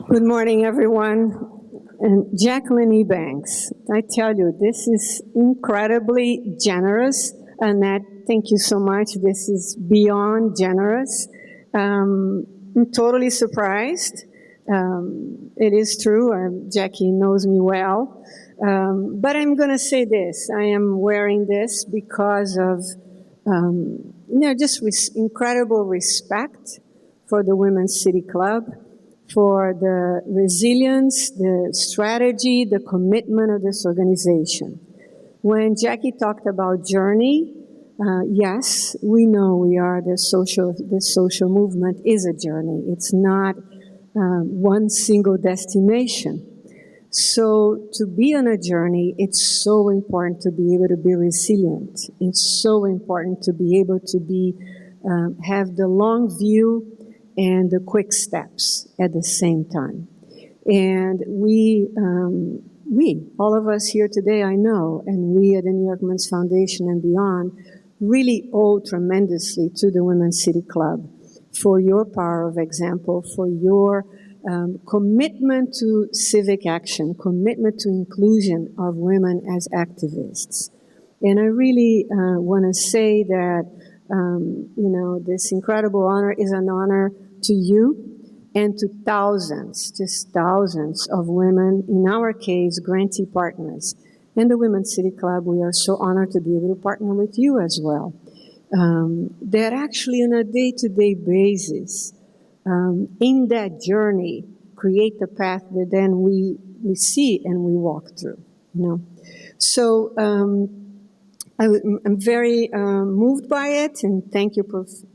Good morning, everyone. And Jacqueline Ebanks, I tell you, this is incredibly generous. Annette, thank you so much. This is beyond generous. I'm totally surprised. It is true. Jackie knows me well. But I'm going to say this. I am wearing this because of just incredible respect for the Women's City Club, for the resilience, the strategy, the commitment of this organization. When Jackie talked about journey, yes, we know we are the social movement is a journey. It's not one single destination. So to be on a journey, it's so important to be able to be resilient. It's so important to be able to be have the long view and the quick steps at the same time. And we, all of us here today, I know, and we at the New York Women's Foundation and beyond, really owe tremendously to the Women's City Club for your power of example, for your commitment to civic action, commitment to inclusion of women as activists. And I really want to say that this incredible honor is an honor to you and to thousands, just thousands of women, in our case, grantee partners. And the Women's City Club, we are so honored to be able to partner with you as well. That actually on a day-to-day basis, in that journey, create the path that then we see and we walk through, So, I'm very moved by it, and thank you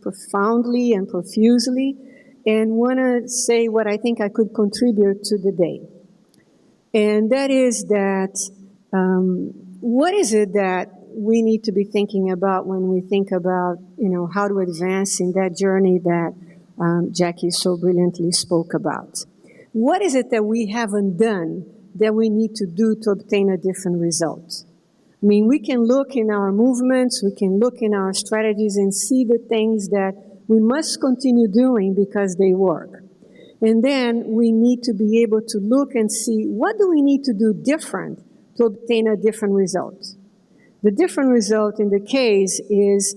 profoundly and profusely, and want to say what I think I could contribute to the day. And that is that, what is it that we need to be thinking about when we think about, how to advance in that journey that Jackie so brilliantly spoke about? What is it that we haven't done that we need to do to obtain a different result? I mean, we can look in our movements, we can look in our strategies and see the things that we must continue doing because they work. And then we need to be able to look and see, what do we need to do different to obtain a different result? The different result in the case is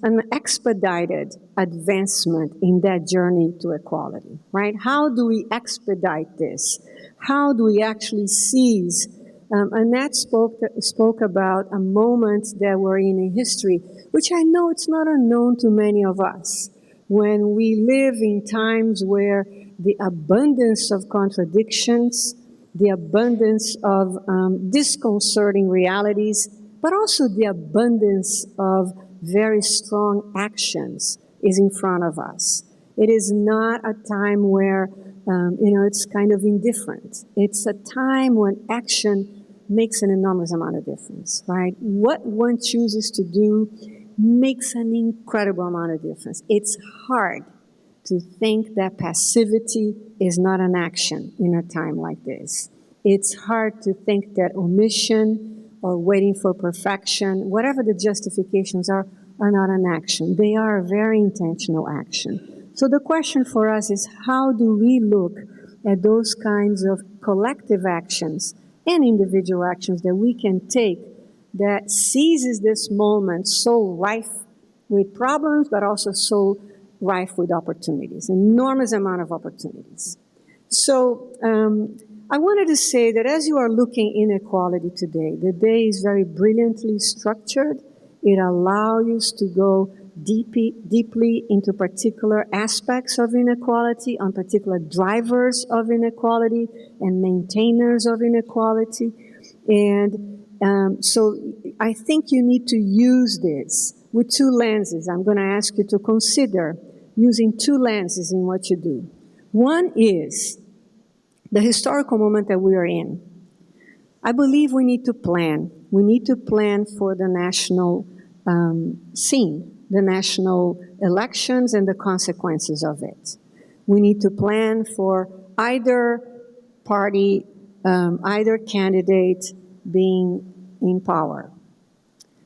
an expedited advancement in that journey to equality, right? How do we expedite this? How do we actually seize? Annette spoke about a moment that we're in history, which I know it's not unknown to many of us, when we live in times where the abundance of contradictions, the abundance of disconcerting realities, but also the abundance of very strong actions is in front of us. It is not a time where, it's kind of indifferent. It's a time when action makes an enormous amount of difference, right? What one chooses to do makes an incredible amount of difference. It's hard to think that passivity is not an action in a time like this. It's hard to think that omission or waiting for perfection, whatever the justifications are not an action. They are a very intentional action. So the question for us is, how do we look at those kinds of collective actions and individual actions that we can take that seizes this moment so rife with problems, but also so rife with opportunities, enormous amount of opportunities. So I wanted to say that as you are looking inequality today, the day is very brilliantly structured. It allows you to go deeply into particular aspects of inequality, on particular drivers of inequality and maintainers of inequality. And so I think you need to use this with two lenses. I'm going to ask you to consider using two lenses in what you do. One is the historical moment that we are in. I believe we need to plan. We need to plan for the national scene, the national elections and the consequences of it. We need to plan for either party, either candidate being in power.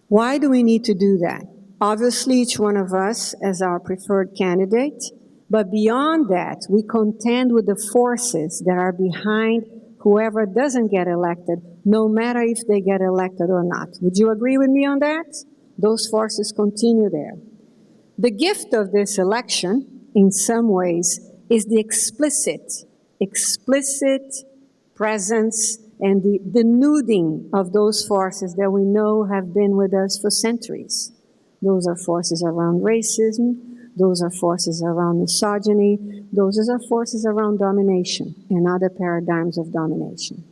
Why do we need to do that? Obviously, each one of us, as our preferred candidate, But beyond that, we contend with the forces that are behind whoever doesn't get elected, no matter if they get elected or not. Would you agree with me on that? Those forces continue there. The gift of this election, in some ways, is the explicit presence and the denuding of those forces that we know have been with us for centuries. Those are forces around racism, those are forces around misogyny, those are forces around domination and other paradigms of domination.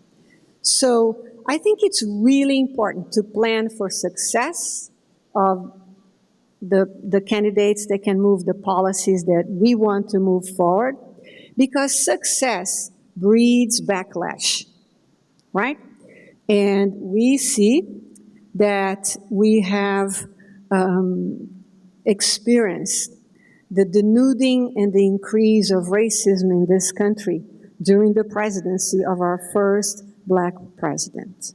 So I think it's really important to plan for success of the candidates that can move the policies that we want to move forward, because success breeds backlash, right? And we see that we have experienced the denuding and the increase of racism in this country during the presidency of our first Black president.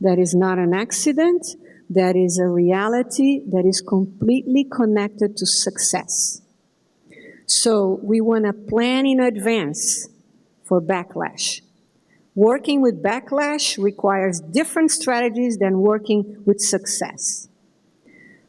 That is not an accident. That is a reality that is completely connected to success. So we want to plan in advance for backlash. Working with backlash requires different strategies than working with success.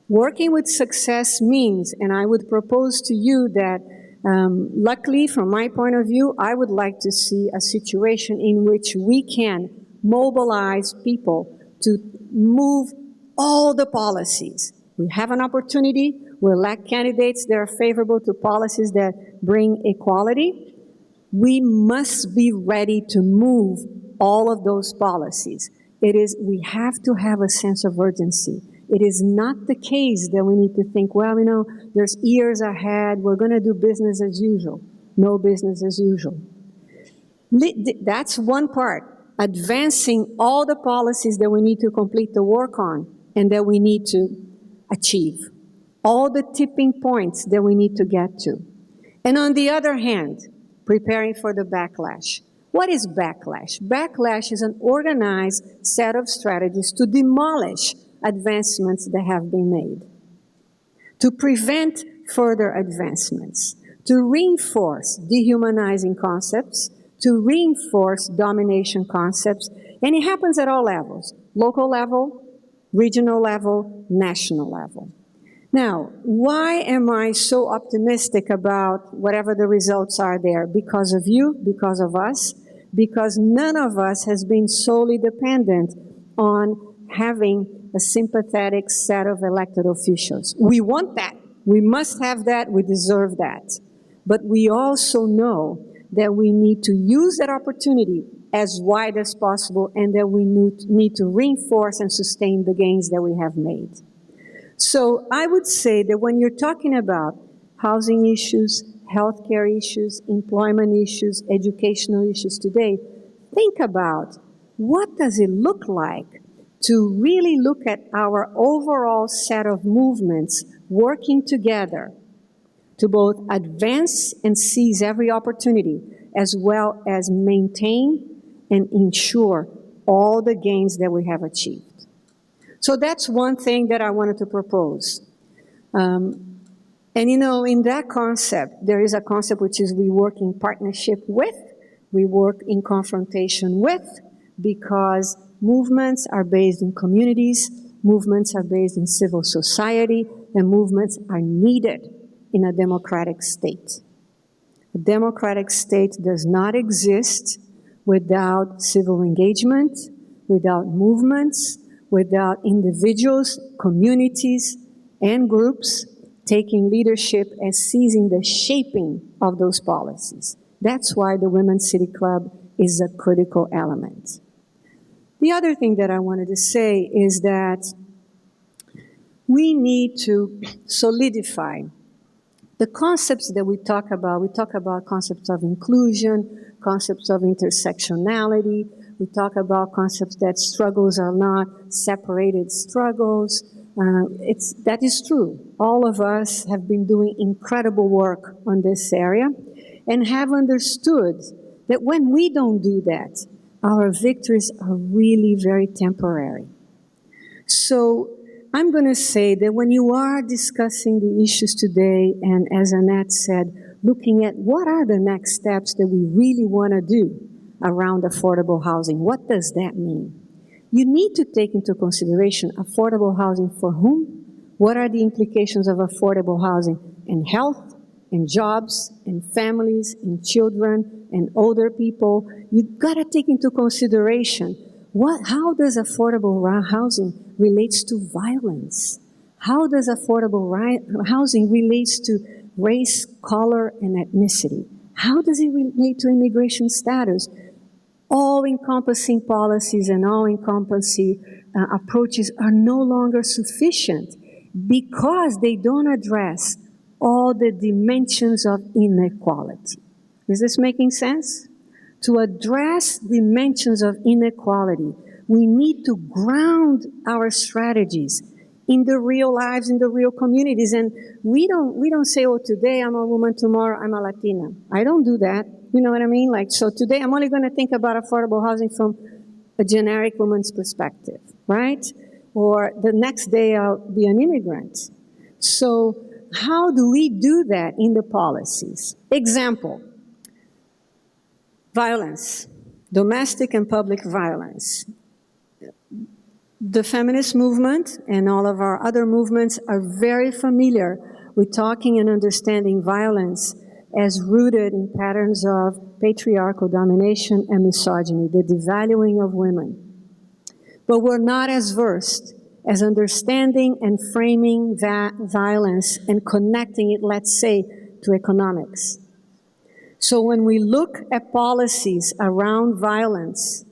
Working with success means, and I would propose to you that, luckily, from my point of view, I would like to see a situation in which we can mobilize people to move all the policies. We have an opportunity. We elect candidates that are favorable to policies that bring equality. We must be ready to move all of those policies. We have to have a sense of urgency. It is not the case that we need to think, well, there's years ahead, we're going to do business as usual. No business as usual. That's one part. Advancing all the policies that we need to complete the work on and that we need to achieve. All the tipping points that we need to get to. And on the other hand, preparing for the backlash. What is backlash? Backlash is an organized set of strategies to demolish advancements that have been made, to prevent further advancements, to reinforce dehumanizing concepts, to reinforce domination concepts, and it happens at all levels, local level, regional level, national level. Now, why am I so optimistic about whatever the results are there? Because of you, because of us, because none of us has been solely dependent on having a sympathetic set of elected officials. We want that. We must have that. We deserve that. But we also know that we need to use that opportunity as wide as possible and that we need to reinforce and sustain the gains that we have made. So I would say that when you're talking about housing issues, healthcare issues, employment issues, educational issues today, think about what does it look like to really look at our overall set of movements working together to both advance and seize every opportunity, as well as maintain and ensure all the gains that we have achieved. So that's one thing that I wanted to propose. And in that concept, there is a concept which is we work in partnership with, we work in confrontation with, because movements are based in communities, movements are based in civil society, and movements are needed in a democratic state. A democratic state does not exist without civil engagement, without movements, without individuals, communities, and groups taking leadership and seizing the shaping of those policies. That's why the Women's City Club is a critical element. The other thing that I wanted to say is that we need to solidify the concepts that we talk about concepts of inclusion, concepts of intersectionality, we talk about concepts that struggles are not separated struggles. That is true. All of us have been doing incredible work on this area and have understood that when we don't do that, our victories are really very temporary. So I'm going to say that when you are discussing the issues today, and as Annette said, looking at what are the next steps that we really want to do around affordable housing. What does that mean? You need to take into consideration affordable housing for whom? What are the implications of affordable housing in health, in jobs, in families, in children, and older people? You've got to take into consideration how does affordable housing relates to violence? How does affordable housing relates to race, color, and ethnicity? How does it relate to immigration status? All-encompassing policies and all-encompassing approaches are no longer sufficient because they don't address all the dimensions of inequality. Is this making sense? To address dimensions of inequality, we need to ground our strategies in the real lives, in the real communities. And we don't say, oh, today I'm a woman, tomorrow I'm a Latina. I don't do that. You know what I mean? Like, so today I'm only going to think about affordable housing from a generic woman's perspective, right? Or the next day I'll be an immigrant. So how do we do that in the policies? Example, violence, domestic and public violence. The feminist movement and all of our other movements are very familiar with talking and understanding violence as rooted in patterns of patriarchal domination and misogyny, the devaluing of women. But we're not as versed as understanding and framing that violence and connecting it, let's say, to economics. So when we look at policies around violence,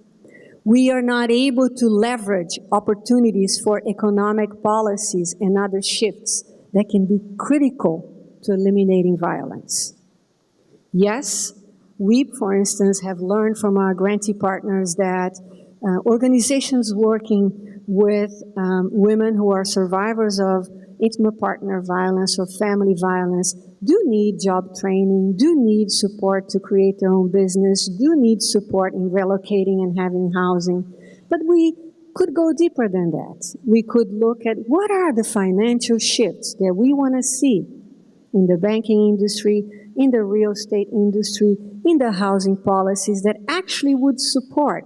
we are not able to leverage opportunities for economic policies and other shifts that can be critical to eliminating violence. Yes, we, for instance, have learned from our grantee partners that organizations working with women who are survivors of intimate partner violence or family violence do need job training, do need support to create their own business, do need support in relocating and having housing. But we could go deeper than that. We could look at what are the financial shifts that we want to see in the banking industry, in the real estate industry, in the housing policies that actually would support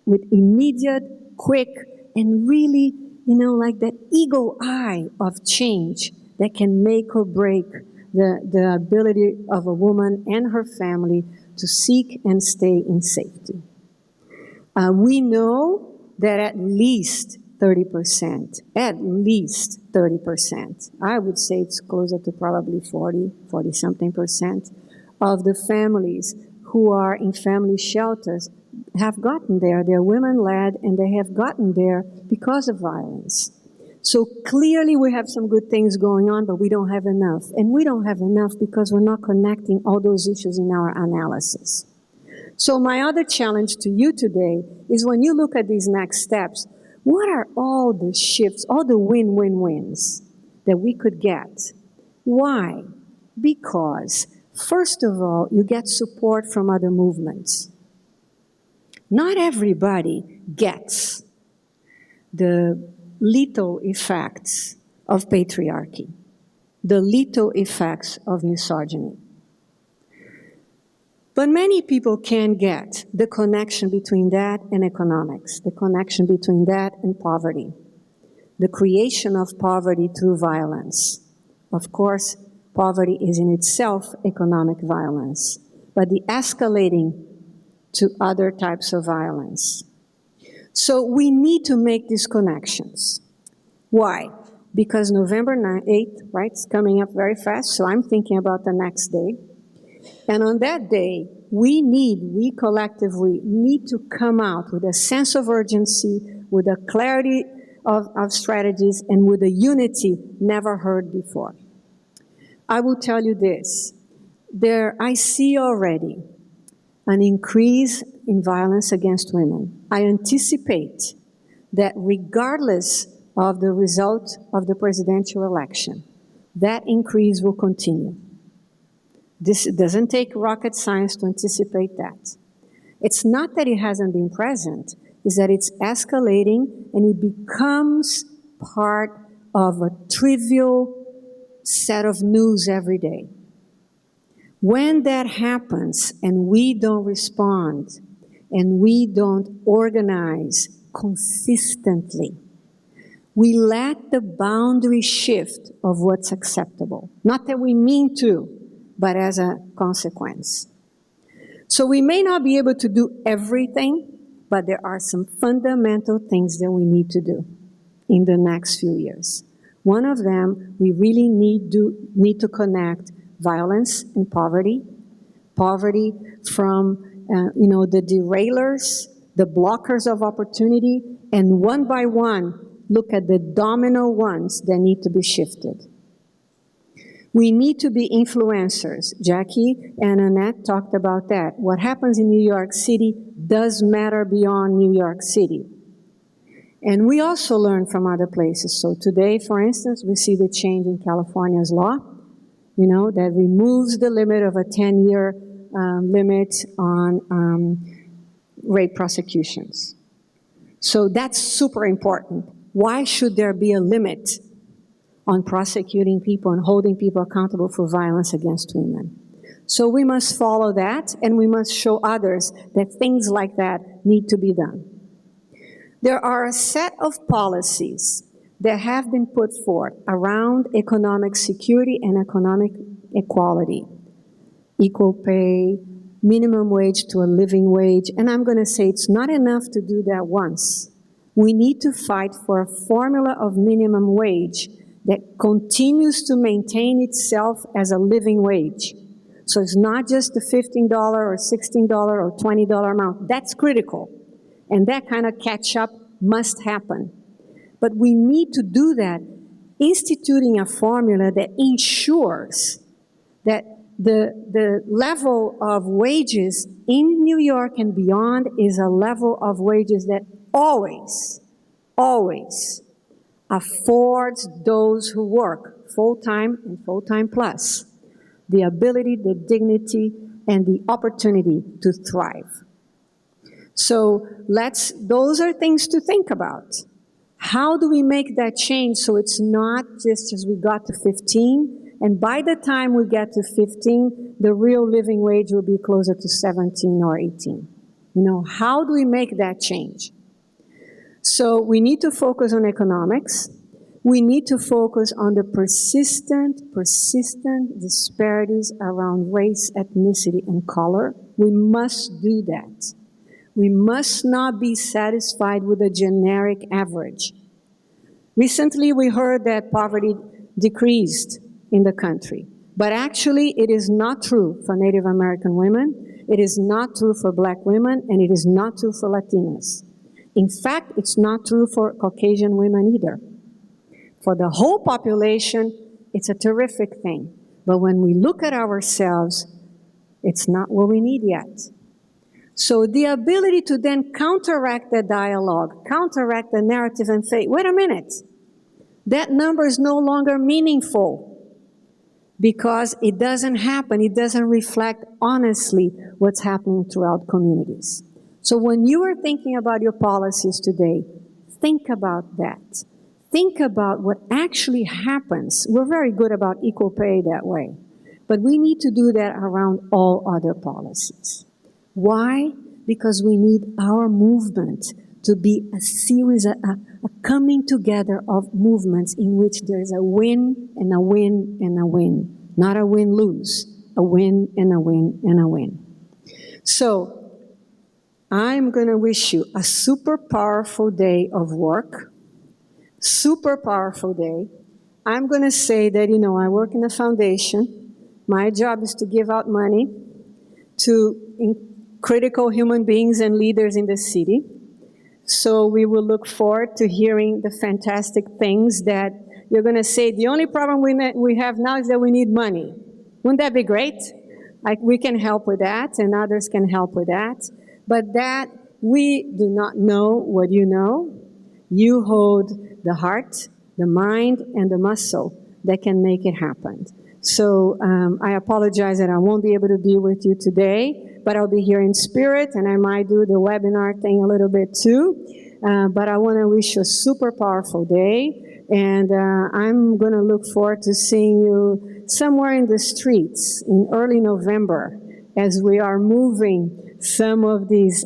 with immediate, quick, and really, like that eagle eye of change that can make or break the ability of a woman and her family to seek and stay in safety. We know that at least 30%, I would say it's closer to probably 40-something% of the families who are in family shelters have gotten there. They're women-led, and they have gotten there because of violence. So clearly we have some good things going on, but we don't have enough. And we don't have enough because we're not connecting all those issues in our analysis. So my other challenge to you today is when you look at these next steps, what are all the shifts, all the win-win-wins that we could get? Why? Because, first of all, you get support from other movements. Not everybody gets the lethal effects of patriarchy, the lethal effects of misogyny. But many people can get the connection between that and economics, the connection between that and poverty, the creation of poverty through violence. Of course, poverty is in itself economic violence, but the escalating to other types of violence. So we need to make these connections. Why? Because November 8th, right, it's coming up very fast, so I'm thinking about the next day. And on that day, we collectively need to come out with a sense of urgency, with a clarity of strategies, and with a unity never heard before. I will tell you this. I see already an increase in violence against women. I anticipate that regardless of the result of the presidential election, that increase will continue. This doesn't take rocket science to anticipate that. It's not that it hasn't been present, it's that it's escalating and it becomes part of a trivial set of news every day. When that happens and we don't respond and we don't organize consistently, we let the boundary shift of what's acceptable. Not that we mean to, but as a consequence. So we may not be able to do everything, but there are some fundamental things that we need to do in the next few years. One of them, we really need to connect violence and poverty. Poverty from the derailers, the blockers of opportunity, and one by one, look at the domino ones that need to be shifted. We need to be influencers. Jackie and Annette talked about that. What happens in New York City does matter beyond New York City. And we also learn from other places. So today, for instance, we see the change in California's law, that removes the limit of a 10-year limit on rape prosecutions. So that's super important. Why should there be a limit on prosecuting people and holding people accountable for violence against women? So we must follow that, and we must show others that things like that need to be done. There are a set of policies that have been put forth around economic security and economic equality. Equal pay, minimum wage to a living wage, and I'm going to say it's not enough to do that once. We need to fight for a formula of minimum wage that continues to maintain itself as a living wage. So it's not just the $15 or $16 or $20 amount. That's critical. And that kind of catch-up must happen. But we need to do that, instituting a formula that ensures that the level of wages in New York and beyond is a level of wages that always affords those who work full-time and full-time plus the ability, the dignity, and the opportunity to thrive. So those are things to think about. How do we make that change so it's not just as we got to 15, and by the time we get to 15, the real living wage will be closer to 17 or 18. How do we make that change? So we need to focus on economics. We need to focus on the persistent disparities around race, ethnicity, and color. We must do that. We must not be satisfied with a generic average. Recently, we heard that poverty decreased in the country. But actually, it is not true for Native American women. It is not true for Black women, and it is not true for Latinas. In fact, it's not true for Caucasian women either. For the whole population, it's a terrific thing. But when we look at ourselves, it's not what we need yet. So the ability to then counteract the dialogue, counteract the narrative and say, wait a minute, that number is no longer meaningful because it doesn't happen, it doesn't reflect honestly what's happening throughout communities. So when you are thinking about your policies today, think about that. Think about what actually happens. We're very good about equal pay that way, but we need to do that around all other policies. Why? Because we need our movement to be a series, a coming together of movements in which there's a win and a win and a win. Not a win-lose, a win and a win and a win. So I'm going to wish you a super powerful day of work, super powerful day. I'm going to say that, I work in a foundation. My job is to give out money to critical human beings and leaders in the city. So we will look forward to hearing the fantastic things that you're going to say. The only problem we have now is that we need money. Wouldn't that be great? We can help with that, and others can help with that. But that we do not know what you know. You hold the heart, the mind, and the muscle that can make it happen. So I apologize that I won't be able to be with you today, but I'll be here in spirit, and I might do the webinar thing a little bit too. But I want to wish you a super powerful day, and I'm going to look forward to seeing you somewhere in the streets in early November, as we are moving some of these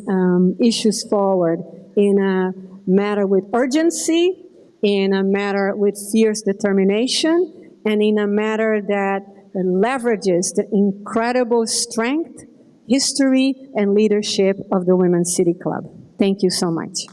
issues forward in a matter with urgency, in a matter with fierce determination, and in a matter that leverages the incredible strength, history, and leadership of the Women's City Club. Thank you so much.